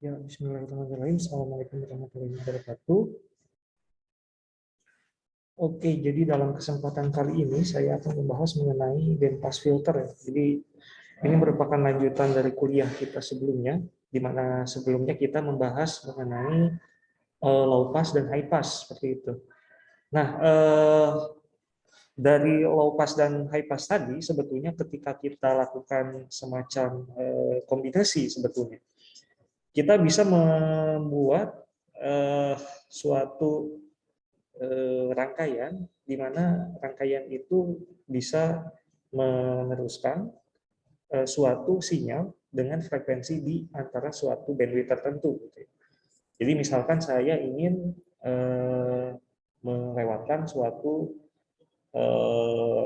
Ya, bismillahirrahmanirrahim. Assalamualaikum warahmatullahi wabarakatuh. Oke, jadi dalam kesempatan kali ini saya akan membahas mengenai bandpass filter ya. Jadi ini merupakan lanjutan dari kuliah kita sebelumnya, di mana sebelumnya kita membahas mengenai low pass dan high pass seperti itu. Nah, dari low pass dan high pass tadi sebetulnya ketika kita lakukan semacam kombinasi sebetulnya kita bisa membuat suatu rangkaian di mana rangkaian itu bisa meneruskan suatu sinyal dengan frekuensi di antara suatu bandwidth tertentu. Jadi misalkan saya ingin melewatkan suatu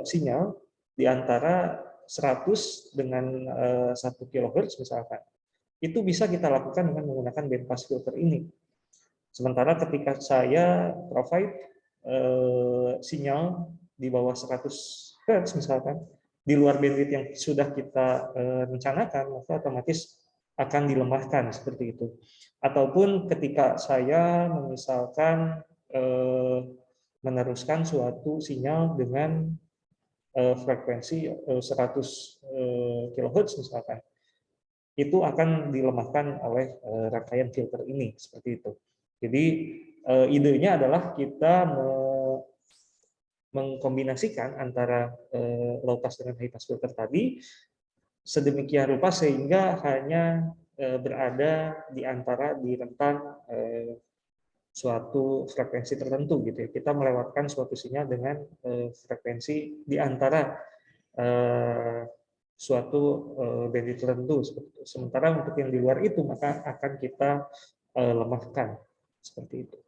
sinyal di antara 100 dengan 1 kHz misalkan. Itu bisa kita lakukan dengan menggunakan bandpass filter ini. Sementara ketika saya provide sinyal di bawah 100 Hz misalkan, di luar bandwidth yang sudah kita rencanakan, maka otomatis akan dilemahkan seperti itu. Ataupun ketika saya misalkan meneruskan suatu sinyal dengan frekuensi 100 kHz misalkan, itu akan dilemahkan oleh rangkaian filter ini seperti itu. Jadi idenya adalah kita mengkombinasikan antara low pass dengan high pass filter tadi sedemikian rupa sehingga hanya berada di antara di rentang suatu frekuensi tertentu gitu ya. Kita melewatkan suatu sinyal dengan frekuensi di antara suatu bandwidth tertentu seperti itu. Sementara untuk yang di luar itu maka akan kita lemahkan seperti itu.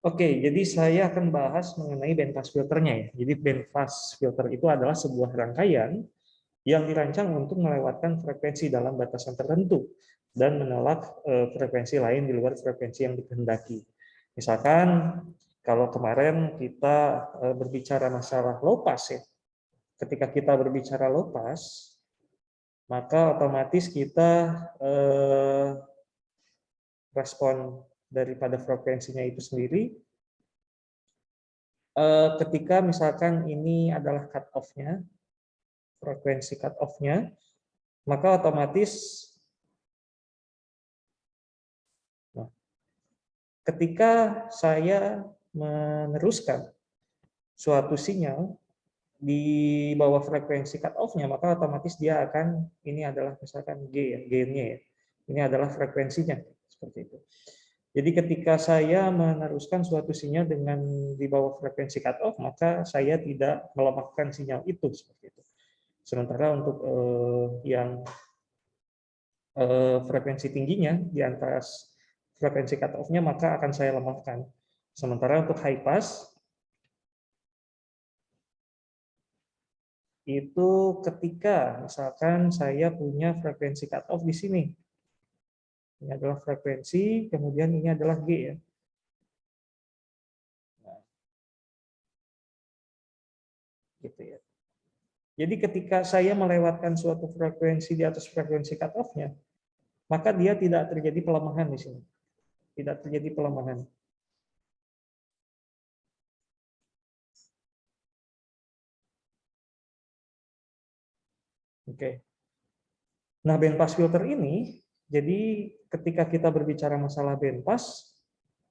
Oke, jadi saya akan bahas mengenai bandpass filternya ya. Jadi bandpass filter itu adalah sebuah rangkaian yang dirancang untuk melewatkan frekuensi dalam batasan tertentu dan menolak frekuensi lain di luar frekuensi yang dikehendaki. Misalkan kalau kemarin kita berbicara masalah low pass ya. Ketika kita berbicara low pass, maka otomatis kita respon daripada frekuensinya itu sendiri ketika misalkan ini adalah cut off-nya, frekuensi cut off-nya, maka otomatis ketika saya meneruskan suatu sinyal di bawah frekuensi cut off-nya, maka otomatis dia akan, ini adalah misalkan G ya, gain-nya ya. Ini adalah frekuensinya, seperti itu. Jadi ketika saya meneruskan suatu sinyal dengan di bawah frekuensi cut off, maka saya tidak melemahkan sinyal itu, seperti itu. Sementara untuk yang frekuensi tingginya di atas frekuensi cut off-nya, maka akan saya lemahkan. Sementara untuk high pass, itu ketika misalkan saya punya frekuensi cut off di sini. Ini adalah frekuensi, kemudian ini adalah G ya. Nah, gitu ya. Jadi ketika saya melewatkan suatu frekuensi di atas frekuensi cut off-nya, maka dia tidak terjadi pelemahan di sini. Tidak terjadi pelemahan. Oke. Nah, bandpass filter ini, jadi ketika kita berbicara masalah bandpass,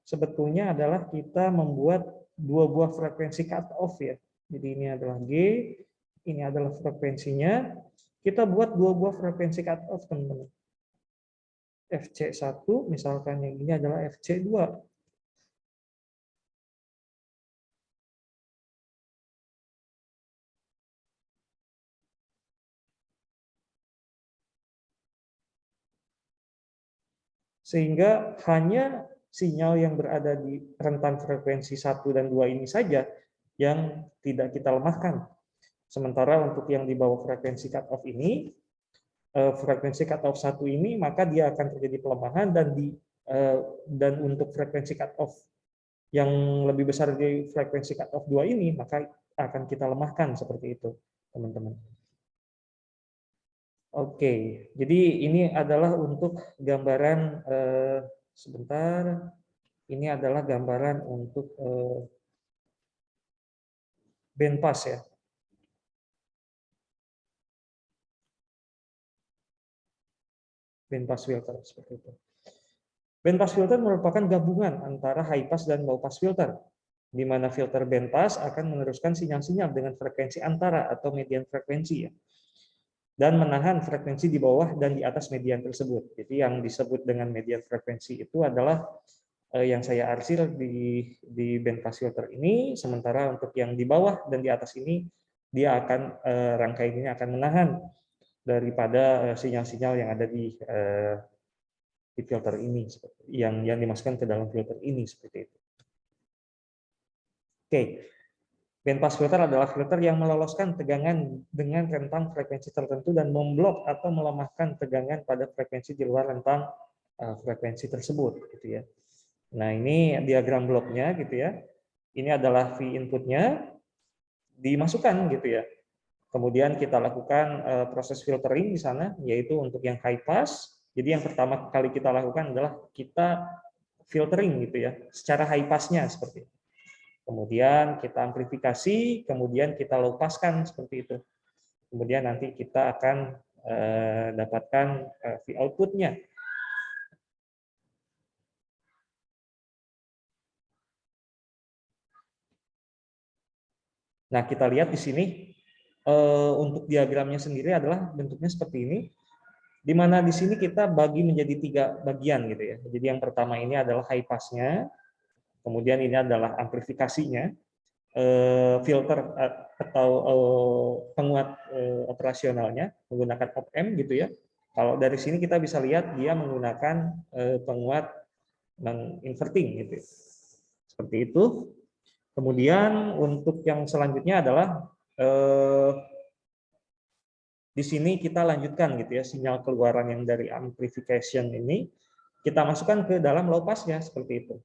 sebetulnya adalah kita membuat dua buah frekuensi cut off ya. Jadi ini adalah G, ini adalah frekuensinya. Kita buat dua buah frekuensi cut off, teman-teman. FC1, misalkan yang ini adalah FC2. Sehingga hanya sinyal yang berada di rentan frekuensi 1 dan 2 ini saja yang tidak kita lemahkan. Sementara untuk yang di bawah frekuensi cut off ini, frekuensi cut off 1 ini, maka dia akan terjadi pelemahan dan untuk frekuensi cut off yang lebih besar dari frekuensi cut off 2 ini, maka akan kita lemahkan seperti itu, teman-teman. Oke, jadi ini adalah untuk gambaran sebentar. Ini adalah gambaran untuk bandpass ya. Bandpass filter seperti itu. Bandpass filter merupakan gabungan antara high pass dan low pass filter, di mana filter bandpass akan meneruskan sinyal-sinyal dengan frekuensi antara atau median frekuensi ya, dan menahan frekuensi di bawah dan di atas median tersebut. Jadi yang disebut dengan median frekuensi itu adalah yang saya arsir di bandpass filter ini, sementara untuk yang di bawah dan di atas ini dia akan rangkaian ini akan menahan daripada sinyal-sinyal yang ada di filter ini, yang dimasukkan ke dalam filter ini seperti itu. Oke, bandpass filter adalah filter yang meloloskan tegangan dengan rentang frekuensi tertentu dan memblok atau melemahkan tegangan pada frekuensi di luar rentang frekuensi tersebut, gitu ya. Nah, ini diagram bloknya, gitu ya. Ini adalah V inputnya, dimasukkan, gitu ya. Kemudian kita lakukan proses filtering di sana, yaitu untuk yang high pass. Jadi yang pertama kali kita lakukan adalah kita filtering, gitu ya, secara high pass-nya seperti itu. Kemudian kita amplifikasi, kemudian kita low pass-kan seperti itu. Kemudian nanti kita akan dapatkan V output-nya. Nah, kita lihat di sini untuk diagramnya sendiri adalah bentuknya seperti ini, di mana di sini kita bagi menjadi 3 bagian gitu ya. Jadi yang pertama ini adalah high pass-nya, kemudian ini adalah amplifikasinya, filter atau penguat operasionalnya menggunakan op-amp gitu ya. Kalau dari sini kita bisa lihat dia menggunakan penguat non-inverting gitu. Seperti itu. Kemudian untuk yang selanjutnya adalah di sini kita lanjutkan gitu ya, sinyal keluaran yang dari amplification ini kita masukkan ke dalam low pass-nya seperti itu.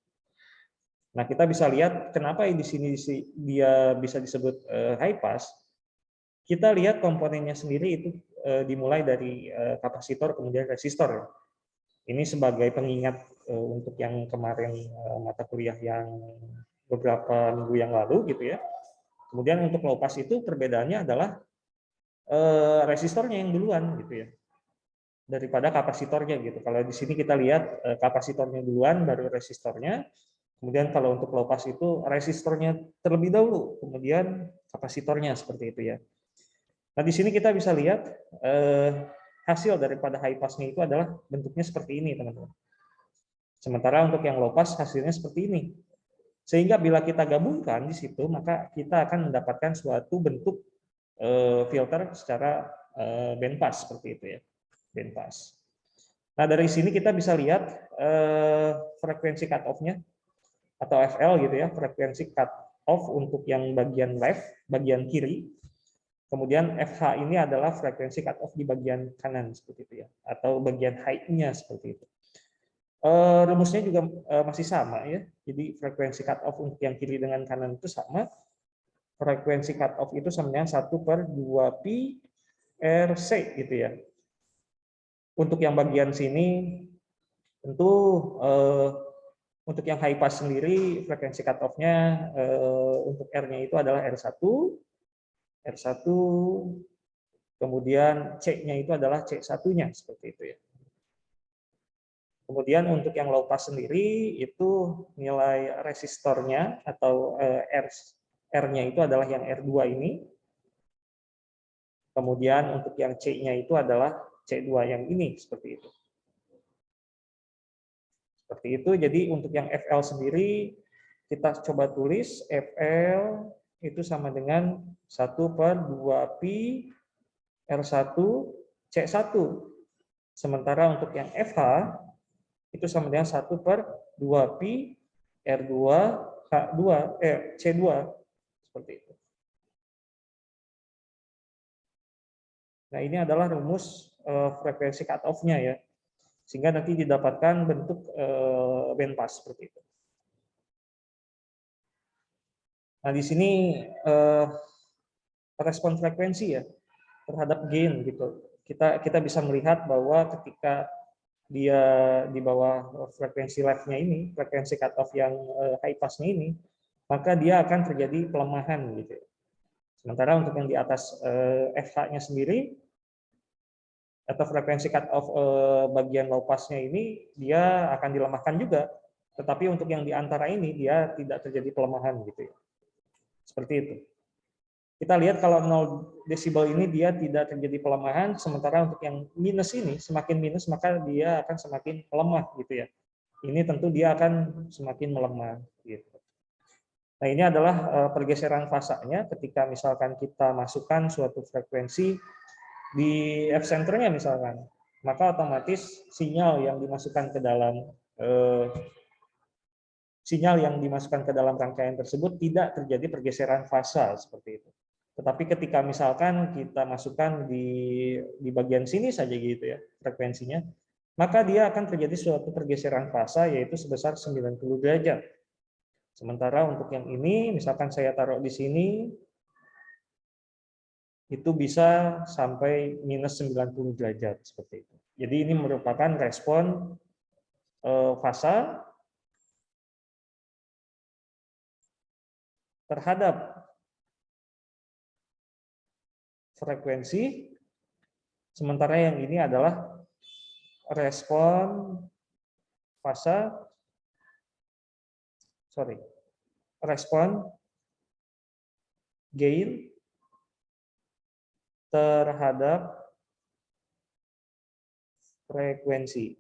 Nah, kita bisa lihat kenapa di sini dia bisa disebut high pass. Kita lihat komponennya sendiri itu dimulai dari kapasitor kemudian resistor. Ini sebagai pengingat untuk yang kemarin mata kuliah yang beberapa minggu yang lalu gitu ya. Kemudian untuk low pass itu perbedaannya adalah resistornya yang duluan gitu ya, daripada kapasitornya gitu. Kalau di sini kita lihat kapasitornya duluan baru resistornya. Kemudian kalau untuk low pass itu resistornya terlebih dahulu, kemudian kapasitornya seperti itu ya. Nah, di sini kita bisa lihat hasil daripada high pass-nya itu adalah bentuknya seperti ini, teman-teman. Sementara untuk yang low pass hasilnya seperti ini. Sehingga bila kita gabungkan di situ, maka kita akan mendapatkan suatu bentuk filter secara bandpass seperti itu ya, bandpass. Nah, dari sini kita bisa lihat frekuensi cut off-nya atau FL gitu ya, frekuensi cut off untuk yang bagian left, bagian kiri. Kemudian FH ini adalah frekuensi cut off di bagian kanan seperti itu ya, atau bagian high-nya seperti itu. Rumusnya juga masih sama ya. Jadi frekuensi cut off untuk yang kiri dengan kanan itu sama. Frekuensi cut off itu sama dengan 1/2pi RC gitu ya. Untuk yang bagian sini tentu untuk yang high pass sendiri frekuensi cut off-nya untuk R-nya itu adalah R1, kemudian C-nya itu adalah C1-nya seperti itu ya. Kemudian untuk yang low pass sendiri itu nilai resistornya atau R-nya itu adalah yang R2 ini. Kemudian untuk yang C-nya itu adalah C2 yang ini seperti itu. Seperti itu. Jadi untuk yang FL sendiri kita coba tulis FL itu sama dengan 1/2pi R1 C1. Sementara untuk yang FH itu sama dengan 1/2pi R2 H2 C2 seperti itu. Nah, ini adalah rumus frekuensi cut off-nya ya. Sehingga nanti didapatkan bentuk bandpass seperti itu. Nah, di sini respon frekuensi ya terhadap gain gitu. kita bisa melihat bahwa ketika dia di bawah frekuensi left-nya ini, frekuensi cut-off yang high pass-nya ini, maka dia akan terjadi pelemahan gitu. Sementara untuk yang di atas FH-nya sendiri atau frekuensi cut-off bagian low pass-nya ini dia akan dilemahkan juga. Tetapi untuk yang di antara ini dia tidak terjadi pelemahan gitu ya. Seperti itu. Kita lihat kalau 0 desibel ini dia tidak terjadi pelemahan, sementara untuk yang minus ini, semakin minus maka dia akan semakin melemah gitu ya. Ini tentu dia akan semakin melemah gitu. Nah, ini adalah pergeseran fasanya ketika misalkan kita masukkan suatu frekuensi di F-centernya misalkan, maka otomatis sinyal yang dimasukkan ke dalam rangkaian tersebut tidak terjadi pergeseran fasa seperti itu. Tetapi ketika misalkan kita masukkan di bagian sini saja gitu ya frekuensinya, maka dia akan terjadi suatu pergeseran fasa yaitu sebesar 90 derajat. Sementara untuk yang ini, misalkan saya taruh di sini, itu bisa sampai minus 90 derajat seperti itu. Jadi ini merupakan respon fasa terhadap frekuensi, sementara yang ini adalah respon gain terhadap frekuensi.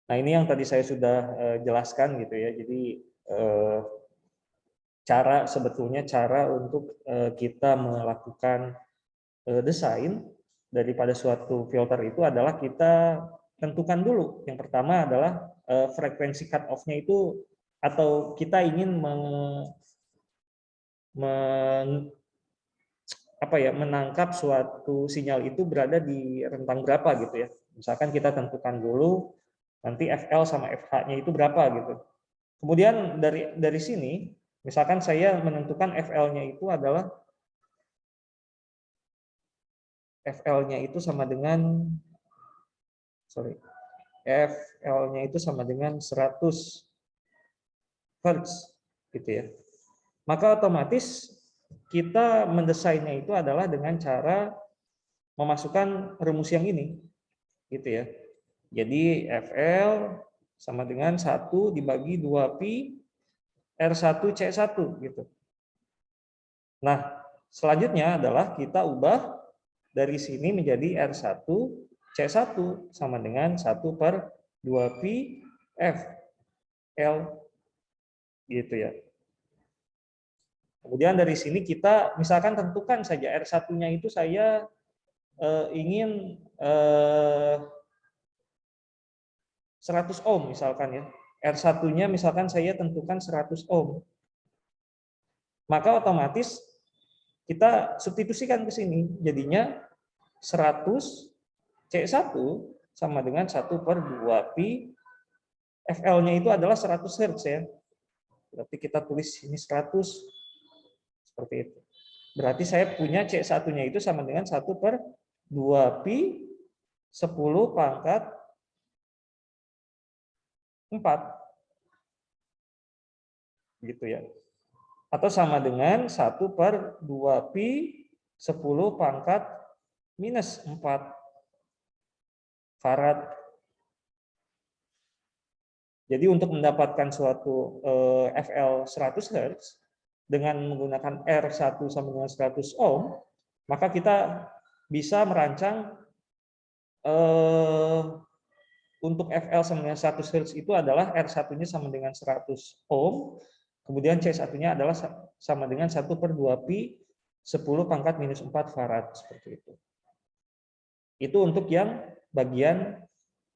Nah, ini yang tadi saya sudah jelaskan gitu ya. Jadi sebetulnya cara untuk kita melakukan desain daripada suatu filter itu adalah kita tentukan dulu. Yang pertama adalah frekuensi cut off-nya itu, atau kita ingin menangkap suatu sinyal itu berada di rentang berapa gitu ya. Misalkan kita tentukan dulu nanti FL sama FH-nya itu berapa gitu. Kemudian dari sini, misalkan saya menentukan FL-nya itu adalah FL-nya itu sama dengan 100 Hz gitu ya. Maka otomatis kita mendesainnya itu adalah dengan cara memasukkan rumus yang ini gitu ya. Jadi FL sama dengan 1 dibagi 2pi R1C1 gitu. Nah, selanjutnya adalah kita ubah dari sini menjadi R1C1 sama dengan 1/2pi FL gitu ya. Kemudian dari sini kita misalkan tentukan saja R1-nya itu saya ingin 100 ohm misalkan ya. R1-nya misalkan saya tentukan 100 ohm. Maka otomatis kita substitusikan ke sini. Jadinya 100 C1 sama dengan 1/2pi FL-nya itu adalah 100 Hz ya. Berarti kita tulis ini 100 seperti itu. Berarti saya punya C1-nya itu sama dengan 1/2pi 10 pangkat 4 gitu ya. Atau sama dengan 1/2pi 10 pangkat minus 4 farad. Jadi untuk mendapatkan suatu FL 100 Hz dengan menggunakan R1 sama dengan 100 ohm, maka kita bisa merancang untuk FL sama dengan 100 Hz itu adalah R1-nya sama dengan 100 ohm, kemudian C1-nya adalah sama dengan 1/2pi 10 pangkat minus 4 farad seperti itu. Itu untuk yang bagian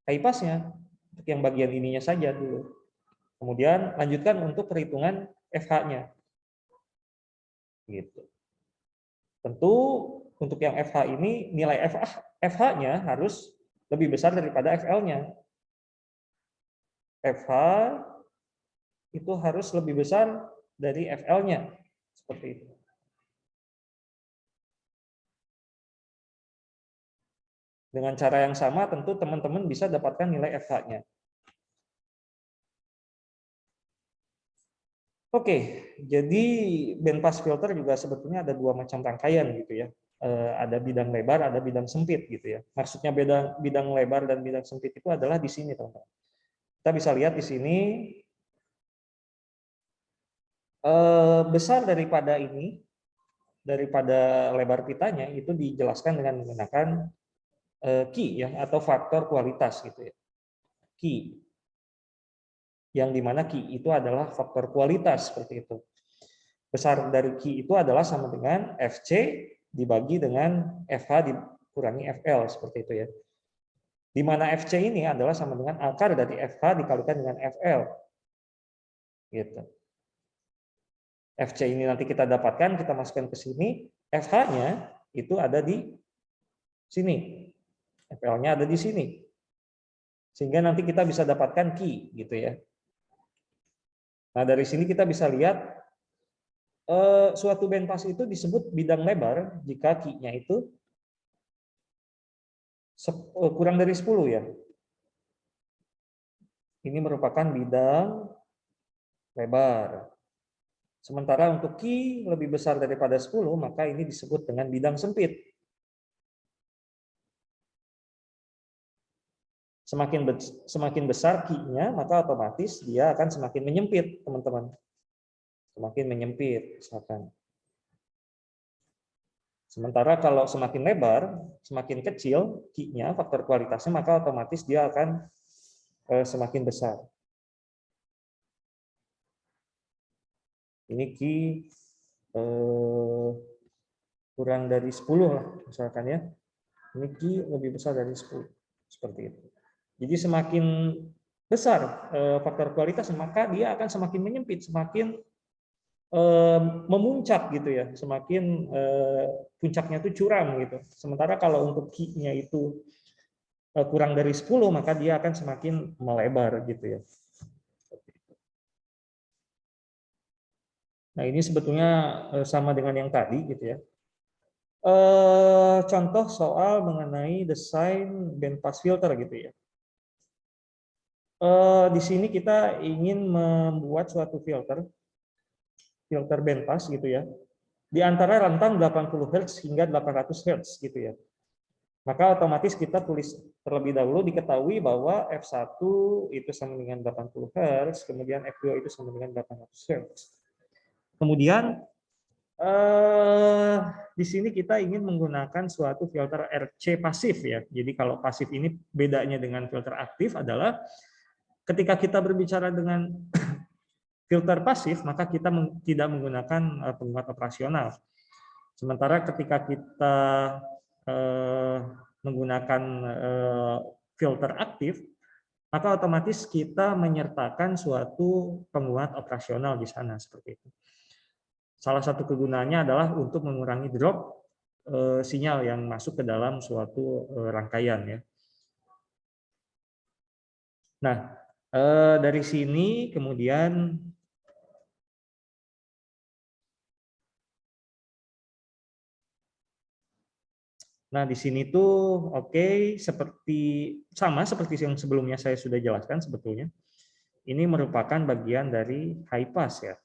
high pass-nya, untuk yang bagian ininya saja dulu. Kemudian lanjutkan untuk perhitungan FH-nya. Gitu. Tentu untuk yang FH ini nilai FH-nya harus lebih besar daripada FL-nya. FH itu harus lebih besar dari FL-nya. Seperti itu. Dengan cara yang sama tentu teman-teman bisa dapatkan nilai FH-nya. Oke, jadi bandpass filter juga sebetulnya ada dua macam rangkaian gitu ya. Ada bidang lebar, ada bidang sempit gitu ya. Maksudnya bidang lebar dan bidang sempit itu adalah di sini, teman-teman. Kita bisa lihat di sini besar daripada ini, daripada lebar pitanya itu dijelaskan dengan menggunakan key ya, atau faktor kualitas gitu ya. Key, yang dimana key itu adalah faktor kualitas seperti itu. Besar dari key itu adalah sama dengan FC dibagi dengan FH dikurangi FL seperti itu ya. Di mana FC ini adalah sama dengan akar dari FH dikalikan dengan FL. Gitu. FC ini nanti kita dapatkan, kita masukkan ke sini, FH-nya itu ada di sini. FL-nya ada di sini. Sehingga nanti kita bisa dapatkan key gitu ya. Nah, dari sini kita bisa lihat suatu bandpass itu disebut bidang lebar jika key-nya itu kurang dari 10 ya. Ini merupakan bidang lebar. Sementara untuk key lebih besar daripada 10, maka ini disebut dengan bidang sempit. Semakin besar key-nya, maka otomatis dia akan semakin menyempit, teman-teman. Semakin menyempit, misalkan. Sementara kalau semakin lebar, semakin kecil key-nya, faktor kualitasnya, maka otomatis dia akan semakin besar. Ini key kurang dari 10 lah, misalkan ya. Ini key lebih besar dari 10, seperti itu. Jadi semakin besar faktor kualitas, maka dia akan semakin menyempit, semakin memuncak gitu ya, semakin puncaknya itu curam gitu. Sementara kalau untuk key-nya itu kurang dari 10, maka dia akan semakin melebar gitu ya. Nah, ini sebetulnya sama dengan yang tadi gitu ya. Contoh soal mengenai desain bandpass filter gitu ya. Di sini kita ingin membuat suatu filter bandpass gitu ya, di antara rentang 80 Hz hingga 800 Hz gitu ya. Maka otomatis kita tulis terlebih dahulu, diketahui bahwa F1 itu sama dengan 80 Hz, kemudian F2 itu sama dengan 800 Hz. Kemudian di sini kita ingin menggunakan suatu filter RC pasif ya. Jadi kalau pasif ini bedanya dengan filter aktif adalah ketika kita berbicara dengan filter pasif, maka kita tidak menggunakan penguat operasional. Sementara ketika kita menggunakan filter aktif, maka otomatis kita menyertakan suatu penguat operasional di sana seperti itu. Salah satu kegunaannya adalah untuk mengurangi drop sinyal yang masuk ke dalam suatu rangkaian ya. Nah, dari sini kemudian di sini tuh oke, sama seperti yang sebelumnya saya sudah jelaskan sebetulnya. Ini merupakan bagian dari high pass ya.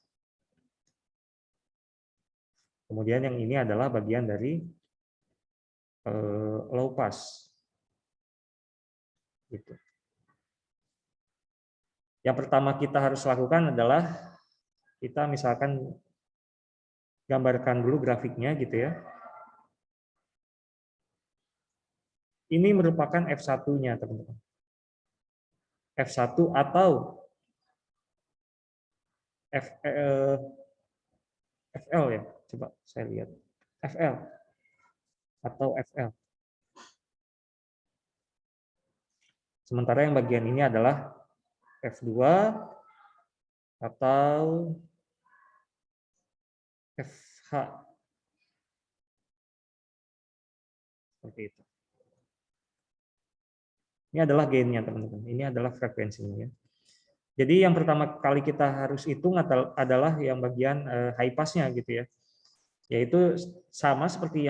Kemudian yang ini adalah bagian dari low pass. Gitu. Yang pertama kita harus lakukan adalah kita misalkan gambarkan dulu grafiknya gitu ya. Ini merupakan F1-nya, teman-teman. F1 atau FL ya. Coba saya lihat. FL atau FL. Sementara yang bagian ini adalah F2 atau FH. Seperti itu. Ini adalah gain-nya, teman-teman. Ini adalah frekuensinya ya. Jadi yang pertama kali kita harus hitung adalah yang bagian high pass-nya gitu ya. yaitu sama seperti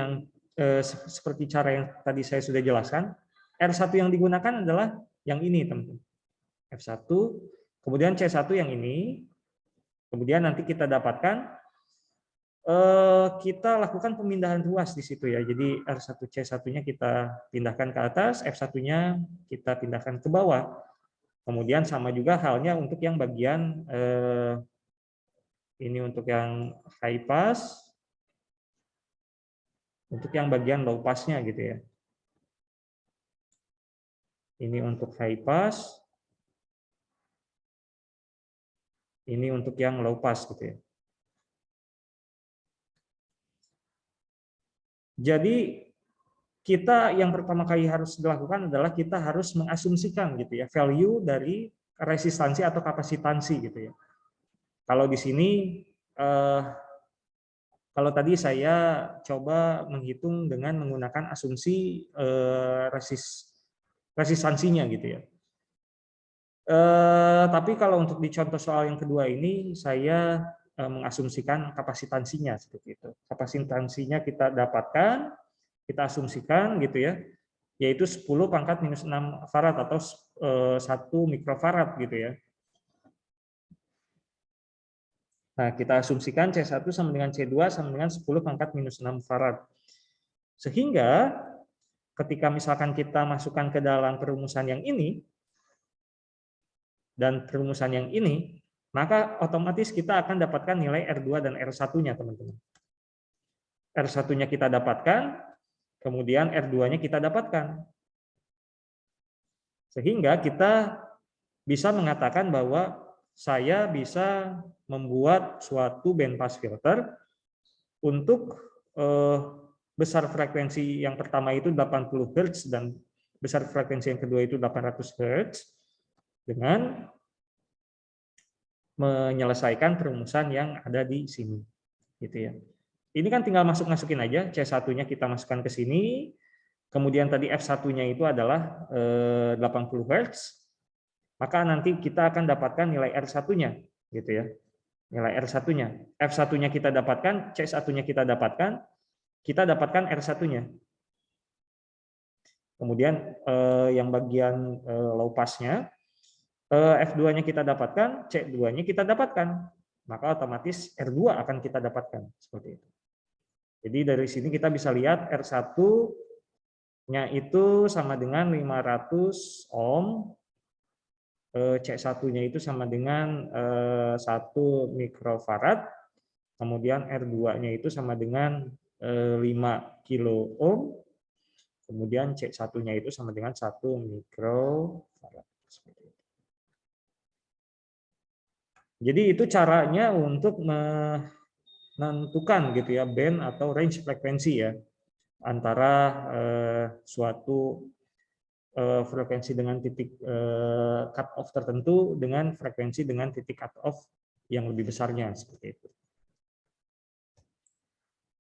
seperti cara yang tadi saya sudah jelaskan. R1 yang digunakan adalah yang ini, teman-teman. F1, kemudian C1 yang ini, kemudian nanti kita dapatkan, kita lakukan pemindahan ruas di situ ya. Jadi R1 C1-nya kita pindahkan ke atas, F1-nya kita pindahkan ke bawah. Kemudian sama juga halnya untuk yang bagian ini untuk yang high pass, untuk yang bagian low pass-nya gitu ya. Ini untuk high pass, ini untuk yang low pass gitu ya. Jadi kita yang pertama kali harus dilakukan adalah kita harus mengasumsikan gitu ya value dari resistansi atau kapasitansi gitu ya. Kalau di sini kalau tadi saya coba menghitung dengan menggunakan asumsi resistansinya gitu ya. Tapi kalau untuk di contoh soal yang kedua ini saya mengasumsikan kapasitansinya seperti itu. Kapasitansinya kita dapatkan, kita asumsikan gitu ya, yaitu 10 pangkat minus 6 farad atau 1 mikrofarad gitu ya. Nah, kita asumsikan C1 sama dengan C2 sama dengan 10 pangkat minus 6 farad. Sehingga ketika misalkan kita masukkan ke dalam perumusan yang ini dan perumusan yang ini, maka otomatis kita akan dapatkan nilai R2 dan R1-nya, teman-teman. R1-nya kita dapatkan, kemudian R2-nya kita dapatkan. Sehingga kita bisa mengatakan bahwa saya bisa membuat suatu band pass filter untuk besar frekuensi yang pertama itu 80 Hz dan besar frekuensi yang kedua itu 800 Hz dengan menyelesaikan perumusan yang ada di sini. Gitu ya. Ini kan tinggal masukin aja, C1-nya kita masukkan ke sini, kemudian tadi F1-nya itu adalah 80 Hz, maka nanti kita akan dapatkan nilai R1-nya gitu ya. Nilai R1-nya. F1-nya kita dapatkan, C1-nya kita dapatkan R1-nya. Kemudian yang bagian low pass-nya, F2-nya kita dapatkan, C2-nya kita dapatkan. Maka otomatis R2 akan kita dapatkan seperti itu. Jadi dari sini kita bisa lihat R1-nya itu sama dengan 500 ohm, C1-nya itu sama dengan 1 mikrofarad, kemudian R2-nya itu sama dengan 5 kilo ohm, kemudian C1-nya itu sama dengan 1 mikrofarad. Jadi itu caranya untuk menentukan gitu ya band atau range frekuensi ya antara suatu frekuensi dengan titik cut off tertentu dengan frekuensi dengan titik cut off yang lebih besarnya seperti itu.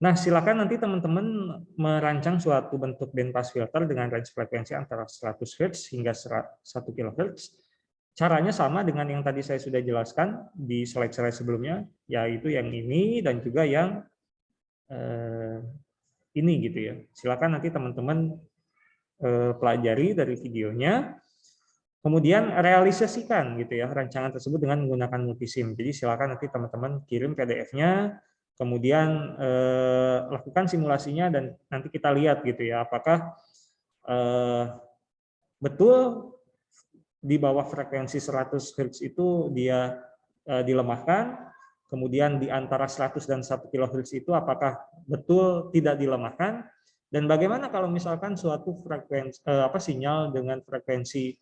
Nah, silakan nanti teman-teman merancang suatu bentuk band pass filter dengan range frekuensi antara 100 Hz hingga 1 kHz. Caranya sama dengan yang tadi saya sudah jelaskan di slide-slide sebelumnya, yaitu yang ini dan juga yang ini gitu ya. Silakan nanti teman-teman pelajari dari videonya, kemudian realisasikan gitu ya rancangan tersebut dengan menggunakan multisim. Jadi silakan nanti teman-teman kirim PDF-nya, kemudian lakukan simulasinya dan nanti kita lihat gitu ya apakah betul di bawah frekuensi 100 Hz itu dia dilemahkan, kemudian di antara 100 dan 1 kHz itu apakah betul tidak dilemahkan. Dan bagaimana kalau misalkan suatu frekuensi sinyal dengan frekuensi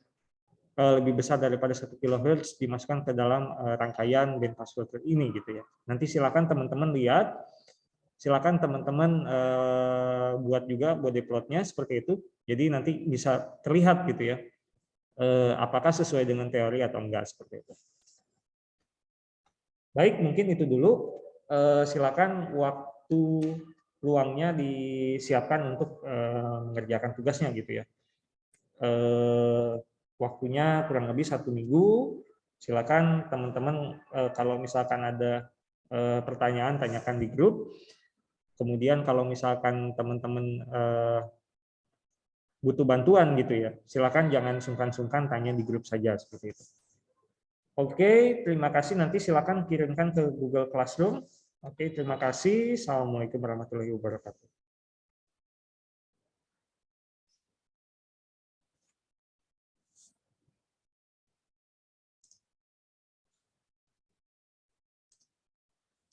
lebih besar daripada 1 kHz dimasukkan ke dalam rangkaian band pass filter ini gitu ya. Nanti silakan teman-teman lihat, silakan teman-teman buat juga body plotnya seperti itu. Jadi nanti bisa terlihat gitu ya apakah sesuai dengan teori atau enggak seperti itu. Baik, mungkin itu dulu. Silakan waktu luangnya disiapkan untuk mengerjakan tugasnya gitu ya. Waktunya kurang lebih 1 minggu. Silakan teman-teman kalau misalkan ada pertanyaan tanyakan di grup. Kemudian kalau misalkan teman-teman butuh bantuan gitu ya, silakan jangan sungkan-sungkan tanya di grup saja seperti itu. Oke, terima kasih. Nanti silakan kirimkan ke Google Classroom. Oke, terima kasih. Assalamualaikum warahmatullahi wabarakatuh.